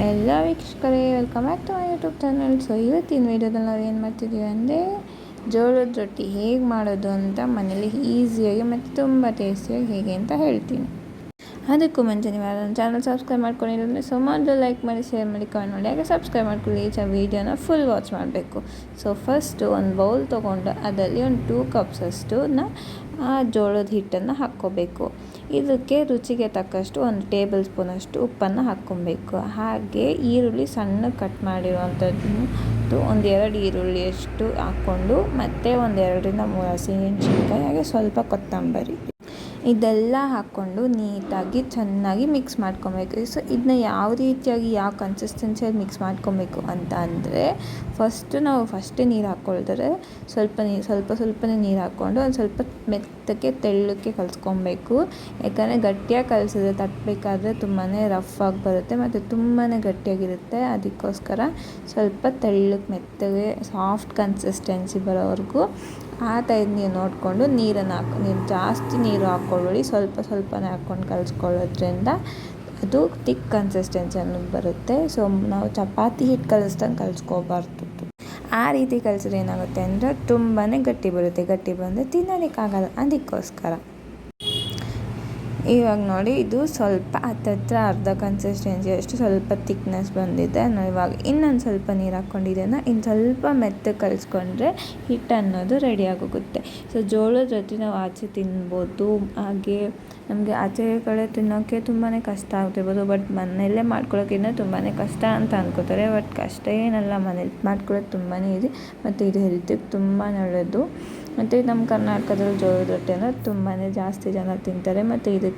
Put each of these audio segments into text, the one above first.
ಎಲ್ಲ ವೀಕ್ಷಕರೇ welcome back to my YouTube channel. So ಇವತ್ತಿನ ವೀಡಿಯೋದಲ್ಲಿ ನಾವು ಏನು ಮಾಡ್ತಿದ್ದೀವಿ ಅಂದರೆ ಜೋಳದ ರೊಟ್ಟಿ ಹೇಗೆ ಮಾಡೋದು ಅಂತ ಮನೇಲಿ ಈಸಿಯಾಗಿ ಮತ್ತು ತುಂಬ ಟೇಸ್ಟಿಯಾಗಿ ಹೇಗೆ ಅಂತ ಹೇಳ್ತೀನಿ. ಅದಕ್ಕೂ ಮುಂಚೆ ನೀವು ನನ್ನ ಚಾನಲ್ ಸಬ್ಸ್ಕ್ರೈಬ್ ಮಾಡ್ಕೊಂಡಿರೋದ್ರೆ ಸುಮಾರು ಲೈಕ್ ಮಾಡಿ, ಶೇರ್ ಮಾಡಿ, ಕಮೆಂಟ್ ಮಾಡಿ. ಹಾಗೆ ಸಬ್ಸ್ಕ್ರೈಬ್ ಮಾಡ್ಕೊಳ್ಳಿ. ಈ ವೀಡಿಯೋನ ಫುಲ್ ವಾಚ್ ಮಾಡಬೇಕು. ಸೊ ಫಸ್ಟು ಒಂದು ಬೌಲ್ ತೊಗೊಂಡು ಅದರಲ್ಲಿ ಒಂದು 2 ಕಪ್ಸಷ್ಟು ಆ ಜೋಳದ ಹಿಟ್ಟನ್ನು ಹಾಕ್ಕೋಬೇಕು. ಇದಕ್ಕೆ ರುಚಿಗೆ ತಕ್ಕಷ್ಟು 1 ಟೇಬಲ್ ಸ್ಪೂನಷ್ಟು ಉಪ್ಪನ್ನು ಹಾಕ್ಕೊಬೇಕು. ಹಾಗೆ ಈರುಳ್ಳಿ ಸಣ್ಣ ಕಟ್ ಮಾಡಿರುವಂಥದ್ದು 1-2 ಈರುಳ್ಳಿಯಷ್ಟು ಹಾಕ್ಕೊಂಡು, ಮತ್ತು 1-2-3 ಹಸಿಮೆಣಸಿನ್ಕಾಯಿ, ಹಾಗೆ ಸ್ವಲ್ಪ ಕೊತ್ತಂಬರಿ ಇದೆಲ್ಲ ಹಾಕ್ಕೊಂಡು ನೀಟಾಗಿ ಚೆನ್ನಾಗಿ ಮಿಕ್ಸ್ ಮಾಡ್ಕೊಬೇಕು. ಸೊ ಇದನ್ನ ಯಾವ ರೀತಿಯಾಗಿ ಯಾವ ಕನ್ಸಿಸ್ಟೆನ್ಸಿಯಲ್ಲಿ ಮಿಕ್ಸ್ ಮಾಡ್ಕೊಬೇಕು ಅಂತ ಅಂದರೆ, ಫಸ್ಟೇ ನೀರು ಹಾಕ್ಕೊಳ್ತಾರೆ. ಸ್ವಲ್ಪನೇ ನೀರು ಹಾಕ್ಕೊಂಡು ಒಂದು ಸ್ವಲ್ಪ ಮೆತ್ತಕ್ಕೆ ತೆಳ್ಳಕ್ಕೆ ಕಲಿಸ್ಕೊಬೇಕು. ಯಾಕಂದರೆ ಗಟ್ಟಿಯಾಗಿ ಕಲಿಸಿದ್ರೆ ತಟ್ಟಬೇಕಾದ್ರೆ ತುಂಬಾ ರಫ್ ಆಗಿ ಬರುತ್ತೆ ಮತ್ತು ತುಂಬಾ ಗಟ್ಟಿಯಾಗಿರುತ್ತೆ. ಅದಕ್ಕೋಸ್ಕರ ಸ್ವಲ್ಪ ತೆಳ್ಳಕ್ಕೆ ಮೆತ್ತಗೆ ಸಾಫ್ಟ್ ಕನ್ಸಿಸ್ಟೆನ್ಸಿ ಬರೋವರೆಗೂ ಆ ಟೈಮ್ ನೀವು ನೋಡಿಕೊಂಡು ನೀವು ಜಾಸ್ತಿ ನೀರು ಹಾಕ್ಕೊಳ್ಬೇಡಿ, ಸ್ವಲ್ಪನೇ ಹಾಕ್ಕೊಂಡು ಕಲಿಸ್ಕೊಳ್ಳೋದ್ರಿಂದ ಅದು ಥಿಕ್ ಕನ್ಸಿಸ್ಟೆನ್ಸಿ ಅನ್ನೋದು ಬರುತ್ತೆ. ಸೊ ನಾವು ಚಪಾತಿ ಹಿಟ್ಟು ಕಲಿಸ್ದಂಗೆ ಕಲಿಸ್ಕೋಬಾರ್ದು. ಆ ರೀತಿ ಕಲಿಸಿದ್ರೆ ಏನಾಗುತ್ತೆ ಅಂದರೆ ತುಂಬಾ ಗಟ್ಟಿ ಬರುತ್ತೆ. ಗಟ್ಟಿ ಬಂದರೆ ತಿನ್ನೋದಕ್ಕಾಗಲ್ಲ. ಅದಕ್ಕೋಸ್ಕರ ಇವಾಗ ನೋಡಿ, ಇದು ಸ್ವಲ್ಪ ಹತ್ತತ್ರ ಅರ್ಧ ಕನ್ಸಿಸ್ಟೆನ್ಸಿ ಅಷ್ಟು ಸ್ವಲ್ಪ ಥಿಕ್ನೆಸ್ ಬಂದಿದೆ. ನಾವು ಇವಾಗ ಇನ್ನೊಂದು ಸ್ವಲ್ಪ ನೀರು ಹಾಕ್ಕೊಂಡಿದ್ದೇನೆ. ಇನ್ನು ಸ್ವಲ್ಪ ಮೆತ್ತಗೆ ಕಲಿಸ್ಕೊಂಡ್ರೆ ಹಿಟ್ಟು ಅನ್ನೋದು ರೆಡಿಯಾಗೋಗುತ್ತೆ. ಸೊ ಜೋಳದ ರೊಟ್ಟಿ ನಾವು ಆಚೆ ತಿನ್ಬೋದು. ಹಾಗೆ ನಮಗೆ ಆಚೆ ಕಡೆ ತಿನ್ನೋಕ್ಕೆ ತುಂಬಾ ಕಷ್ಟ ಆಗ್ತಿರ್ಬೋದು, ಬಟ್ ಮನೆಯಲ್ಲೇ ಮಾಡ್ಕೊಳ್ಳೋಕ್ಕಿಂತ ತುಂಬಾ ಕಷ್ಟ ಅಂತ ಅಂದ್ಕೋತಾರೆ. ಬಟ್ ಕಷ್ಟ ಏನಲ್ಲ, ಮನೇಲಿ ಮಾಡ್ಕೊಳ್ಳೋದು ತುಂಬಾ ಈಸಿ ಮತ್ತು ಇದು ಹೆಲ್ತಿಗೆ ತುಂಬಾ ಒಳ್ಳೆಯದು. ಮತ್ತು ನಮ್ಮ ಕರ್ನಾಟಕದಲ್ಲಿ ಜೋಳದ ರೊಟ್ಟಿ ಅಂದರೆ ತುಂಬಾ ಜಾಸ್ತಿ ಜನ ತಿಂತಾರೆ. ಮತ್ತು ಇದಕ್ಕೆ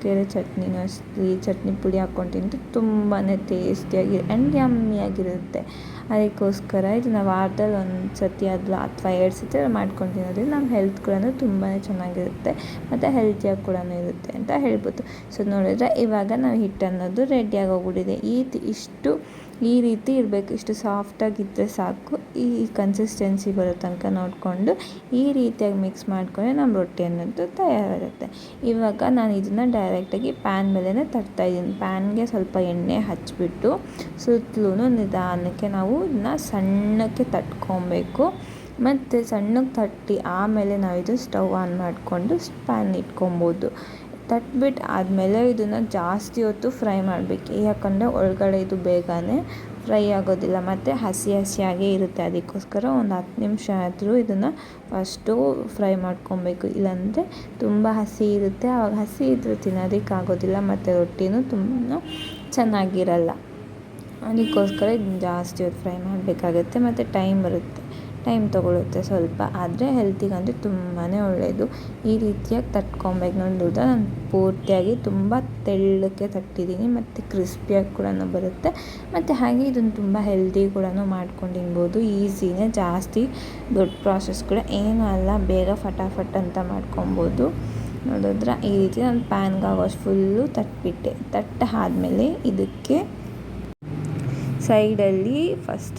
ಚಟ್ನಿ ಪುಡಿ ಹಾಕ್ಕೊಂಡು ತಿಂದು ತುಂಬಾ ಟೇಸ್ಟಿಯಾಗಿ ಆ್ಯಂಡ್ ಯಮ್ಮಿಯಾಗಿರುತ್ತೆ. ಅದಕ್ಕೋಸ್ಕರ ಇದನ್ನು ವಾರದಲ್ಲಿ 1 ಸತಿ ಅಥವಾ 2 ಸತಿ ಮಾಡ್ಕೊಂಡು ತಿನ್ನೋದ್ರಿಂದ ನಮ್ಮ ಹೆಲ್ತ್ ಕೂಡ ತುಂಬಾ ಚೆನ್ನಾಗಿರುತ್ತೆ ಮತ್ತು ಹೆಲ್ತಿಯಾಗಿ ಕೂಡ ಇರುತ್ತೆ ಅಂತ ಹೇಳ್ಬೋದು. ಸೊ ನೋಡಿದ್ರೆ ಇವಾಗ ನಾವು ಹಿಟ್ಟು ಅನ್ನೋದು ರೆಡಿಯಾಗಿ ಹೋಗ್ಬಿಟ್ಟಿದೆ. ಈ ರೀತಿ ಇರಬೇಕು. ಇಷ್ಟು ಸಾಫ್ಟಾಗಿದ್ದರೆ ಸಾಕು. ಈ ಕನ್ಸಿಸ್ಟೆನ್ಸಿ ಬರೋ ತನಕ ನೋಡಿಕೊಂಡು ಈ ರೀತಿಯಾಗಿ ಮಿಕ್ಸ್ ಮಾಡಿಕೊಂಡ್ರೆ ನಮ್ಮ ರೊಟ್ಟಿ ಅನ್ನೋದು ತಯಾರಾಗುತ್ತೆ. ಇವಾಗ ನಾನು ಇದನ್ನು ಡೈರೆಕ್ಟಾಗಿ ಪ್ಯಾನ್ ಮೇಲೇ ತಟ್ತಾಯಿದ್ದೀನಿ. ಪ್ಯಾನ್ಗೆ ಸ್ವಲ್ಪ ಎಣ್ಣೆ ಹಚ್ಚಿಬಿಟ್ಟು ಸುತ್ತಲೂ ನಿಧಾನಕ್ಕೆ ನಾವು ಇದನ್ನ ಸಣ್ಣಕ್ಕೆ ತಟ್ಕೊಬೇಕು. ಮತ್ತು ಸಣ್ಣಕ್ಕೆ ತಟ್ಟಿ ಆಮೇಲೆ ನಾವು ಇದು ಸ್ಟವ್ ಆನ್ ಮಾಡಿಕೊಂಡು ಪ್ಯಾನ್ ಇಟ್ಕೊಬೋದು. ತಟ್ಬಿಟ್ಟು ಆದಮೇಲೆ ಇದನ್ನು ಜಾಸ್ತಿ ಹೊತ್ತು ಫ್ರೈ ಮಾಡಬೇಕು. ಯಾಕಂದರೆ ಒಳಗಡೆ ಇದು ಬೇಗನೆ ಫ್ರೈ ಆಗೋದಿಲ್ಲ ಮತ್ತು ಹಸಿಯಾಗೇ ಇರುತ್ತೆ. ಅದಕ್ಕೋಸ್ಕರ ಒಂದು 10 ನಿಮಿಷ ಆದರೂ ಇದನ್ನು ಫಸ್ಟು ಫ್ರೈ ಮಾಡ್ಕೊಬೇಕು. ಇಲ್ಲಾಂದರೆ ತುಂಬ ಹಸಿ ಇರುತ್ತೆ. ಆವಾಗ ಹಸಿ ಇದ್ದರೆ ತಿನ್ನೋದಕ್ಕಾಗೋದಿಲ್ಲ ಮತ್ತು ರೊಟ್ಟಿನೂ ತುಂಬ ಚೆನ್ನಾಗಿರಲ್ಲ. ಅದಕ್ಕೋಸ್ಕರ ಇದನ್ನು ಜಾಸ್ತಿ ಹೊತ್ತು ಫ್ರೈ ಮಾಡಬೇಕಾಗತ್ತೆ ಮತ್ತು ಟೈಮ್ ತೊಗೊಳುತ್ತೆ ಸ್ವಲ್ಪ. ಆದರೆ ಹೆಲ್ತಿಗಂತೂ ತುಂಬಾ ಒಳ್ಳೆಯದು. ಈ ರೀತಿಯಾಗಿ ತಟ್ಕೊಬೇಕು. ನೋಡಿದ್ರೆ ನಾನು ಪೂರ್ತಿಯಾಗಿ ತುಂಬ ತೆಳ್ಳಕ್ಕೆ ತಟ್ಟಿದ್ದೀನಿ ಮತ್ತು ಕ್ರಿಸ್ಪಿಯಾಗಿ ಕೂಡ ಬರುತ್ತೆ. ಮತ್ತು ಹಾಗೆ ಇದನ್ನು ತುಂಬ ಹೆಲ್ದಿ ಕೂಡ ಮಾಡ್ಕೊಂಡು ತಿನ್ಬೋದು. ಈಸಿನೇ, ಜಾಸ್ತಿ ದೊಡ್ಡ ಪ್ರಾಸೆಸ್ ಕೂಡ ಏನೂ ಅಲ್ಲ. ಬೇಗ ಫಟಾಫಟ್ ಅಂತ ಮಾಡ್ಕೊಬೋದು. ನೋಡಿದ್ರೆ ಈ ರೀತಿ ನಾನು ಪ್ಯಾನ್ಗೆ ಆಗೋಷ್ಟು ಫುಲ್ಲು ತಟ್ಟ ಆದಮೇಲೆ ಇದಕ್ಕೆ ಸೈಡಲ್ಲಿ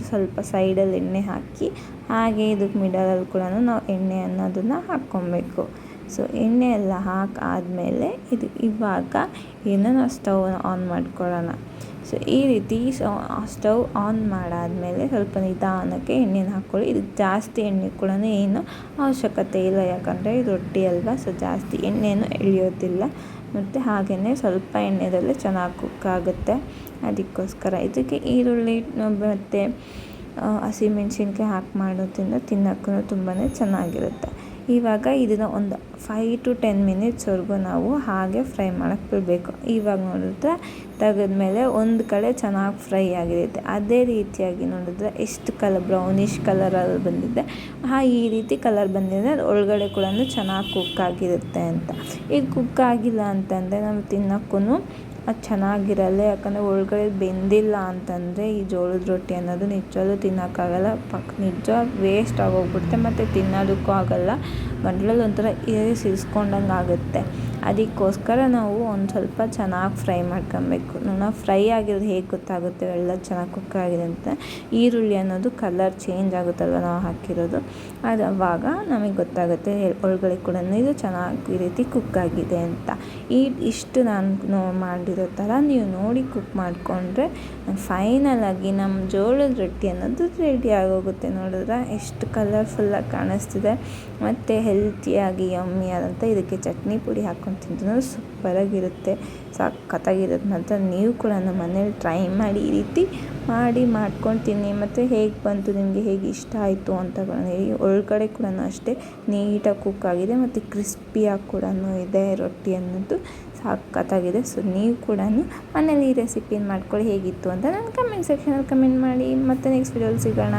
ಸ್ವಲ್ಪ ಸೈಡಲ್ಲಿ ಎಣ್ಣೆ ಹಾಕಿ, ಹಾಗೆ ಇದಕ್ಕೆ ಮಿಡಲಲ್ಲಿ ಕೂಡ ನಾವು ಎಣ್ಣೆ ಅನ್ನೋದನ್ನು ಹಾಕ್ಕೊಬೇಕು. ಸೊ ಎಣ್ಣೆ ಎಲ್ಲ ಹಾಕಾದಮೇಲೆ ಇವಾಗ ನಾವು ಸ್ಟವ್ ಆನ್ ಮಾಡ್ಕೊಳ್ಳೋಣ. ಸೊ ಈ ರೀತಿ ಸ್ಟವ್ ಆನ್ ಮಾಡಾದಮೇಲೆ ಸ್ವಲ್ಪ ನಿಧಾನಕ್ಕೆ ಎಣ್ಣೆನ ಹಾಕ್ಕೊಳ್ಳಿ. ಇದಕ್ಕೆ ಜಾಸ್ತಿ ಎಣ್ಣೆ ಕೂಡ ಏನು ಅವಶ್ಯಕತೆ ಇಲ್ಲ, ಯಾಕಂದರೆ ಇದು ರೊಟ್ಟಿ ಅಲ್ವಾ. ಸೊ ಜಾಸ್ತಿ ಎಣ್ಣೆನೂ ಎಳೆಯೋದಿಲ್ಲ ಮತ್ತು ಹಾಗೆಯೇ ಸ್ವಲ್ಪ ಎಣ್ಣೆದಲ್ಲೇ ಚೆನ್ನಾಗಿ ಕುಕ್ ಆಗುತ್ತೆ. ಅದಕ್ಕೋಸ್ಕರ ಇದಕ್ಕೆ ಈರುಳ್ಳಿ ಮತ್ತು ಹಸಿಮೆಣ್ಸಿನ್ಕಾಯಿ ಹಾಕಿ ಮಾಡೋದ್ರಿಂದ ತಿನ್ನೋಕ್ಕೂ ತುಂಬಾ ಚೆನ್ನಾಗಿರುತ್ತೆ. ಇವಾಗ ಇದನ್ನು ಒಂದು 5 to 10 ಮಿನಿಟ್ಸ್ವರೆಗೂ ನಾವು ಹಾಗೆ ಫ್ರೈ ಮಾಡೋಕ್ಕೆ ಬಿಡಬೇಕು. ಇವಾಗ ನೋಡಿದ್ರೆ ತೆಗೆದ್ಮೇಲೆ ಒಂದು ಕಡೆ ಚೆನ್ನಾಗಿ ಫ್ರೈ ಆಗಿರುತ್ತೆ. ಅದೇ ರೀತಿಯಾಗಿ ನೋಡಿದ್ರೆ ಎಷ್ಟು ಬ್ರೌನಿಷ್ ಕಲರಲ್ಲಿ ಬಂದಿದೆ. ಈ ರೀತಿ ಕಲರ್ ಬಂದಿದೆ, ಅದು ಒಳಗಡೆ ಕೂಡ ಚೆನ್ನಾಗಿ ಕುಕ್ ಆಗಿರುತ್ತೆ ಅಂತ. ಇದು ಕುಕ್ ಆಗಿಲ್ಲ ಅಂತಂದರೆ ನಾವು ತಿನ್ನೋಕ್ಕೂ ಅದು ಚೆನ್ನಾಗಿರಲ್ಲ. ಯಾಕಂದರೆ ಒಳಗಡೆ ಬೆಂದಿಲ್ಲ ಅಂತಂದರೆ ಈ ಜೋಳದ ರೊಟ್ಟಿ ಅನ್ನೋದು ನಿಜವಾಗ್ಲೂ ತಿನ್ನೋಕ್ಕಾಗಲ್ಲ. ನಿಜ ವೇಸ್ಟ್ ಆಗೋಗ್ಬಿಡುತ್ತೆ ಮತ್ತು ತಿನ್ನೋದಕ್ಕೂ ಆಗಲ್ಲ. ಗಂಟ್ಲಲ್ಲಿ ಒಂಥರ ಸಿಡಿಸ್ಕೊಂಡಂಗೆ ಆಗುತ್ತೆ. ಅದಕ್ಕೋಸ್ಕರ ನಾವು ಒಂದು ಸ್ವಲ್ಪ ಚೆನ್ನಾಗಿ ಫ್ರೈ ಮಾಡ್ಕೊಬೇಕು. ನಾವು ಫ್ರೈ ಆಗಿರೋದು ಹೇಗೆ ಗೊತ್ತಾಗುತ್ತೆ ಎಲ್ಲ ಚೆನ್ನಾಗಿ ಕುಕ್ ಆಗಿದೆ ಅಂತ, ಈರುಳ್ಳಿ ಅನ್ನೋದು ಕಲರ್ ಚೇಂಜ್ ಆಗುತ್ತಲ್ವ ನಾವು ಹಾಕಿರೋದು, ಅದು ಅವಾಗ ನಮಗೆ ಗೊತ್ತಾಗುತ್ತೆ ಒಳಗಡೆ ಕೂಡ ಇದು ಚೆನ್ನಾಗಿ ಈ ರೀತಿ ಕುಕ್ ಆಗಿದೆ ಅಂತ. ಇಷ್ಟು ನಾನು ಮಾಡಿರೋ ಥರ ನೀವು ನೋಡಿ ಕುಕ್ ಮಾಡಿಕೊಂಡ್ರೆ ಫೈನಲಾಗಿ ನಮ್ಮ ಜೋಳದ ರೊಟ್ಟಿ ಅನ್ನೋದು ರೆಡಿ ಆಗೋಗುತ್ತೆ. ನೋಡಿದ್ರೆ ಎಷ್ಟು ಕಲರ್ಫುಲ್ಲಾಗಿ ಕಾಣಿಸ್ತಿದೆ ಮತ್ತು ಹೆಲ್ತಿಯಾಗಿ ಯಮ್ಮಿ ಆದಂಥ. ಇದಕ್ಕೆ ಚಟ್ನಿ ಪುಡಿ ಹಾಕ್ಕೊಂಡು ತಿಂದ್ರೂ ಸೂಪರಾಗಿರುತ್ತೆ, ಸಖತ್ತಾಗಿರುತ್ತೆ. ಮತ್ತು ನೀವು ಕೂಡ ನಮ್ಮ ಮನೇಲಿ ಟ್ರೈ ಮಾಡಿ, ಈ ರೀತಿ ಮಾಡ್ಕೊಂಡು ತಿನ್ನಿ. ಮತ್ತು ಹೇಗೆ ಬಂತು ನಿಮಗೆ, ಹೇಗೆ ಇಷ್ಟ ಆಯಿತು ಅಂತ ಹೇಳಿ. ಒಳಗಡೆ ಕೂಡ ಅಷ್ಟೇ ನೀಟಾಗಿ ಕುಕ್ ಆಗಿದೆ ಮತ್ತು ಕ್ರಿಸ್ಪಿಯಾಗಿ ಕೂಡ ಇದೆ ರೊಟ್ಟಿ ಅನ್ನೋದು, ಸಖತ್ತಾಗಿದೆ. ಸೊ ನೀವು ಕೂಡ ಮನೇಲಿ ಈ ರೆಸಿಪಿನ ಮಾಡ್ಕೊಳ್ಳಿ, ಹೇಗಿತ್ತು ಅಂತ ನಾನು ಕಮೆಂಟ್ ಸೆಕ್ಷನಲ್ಲಿ ಕಮೆಂಟ್ ಮಾಡಿ. ಮತ್ತು ನೆಕ್ಸ್ಟ್ ವಿಡಿಯೋಲಿ ಸಿಗೋಣ.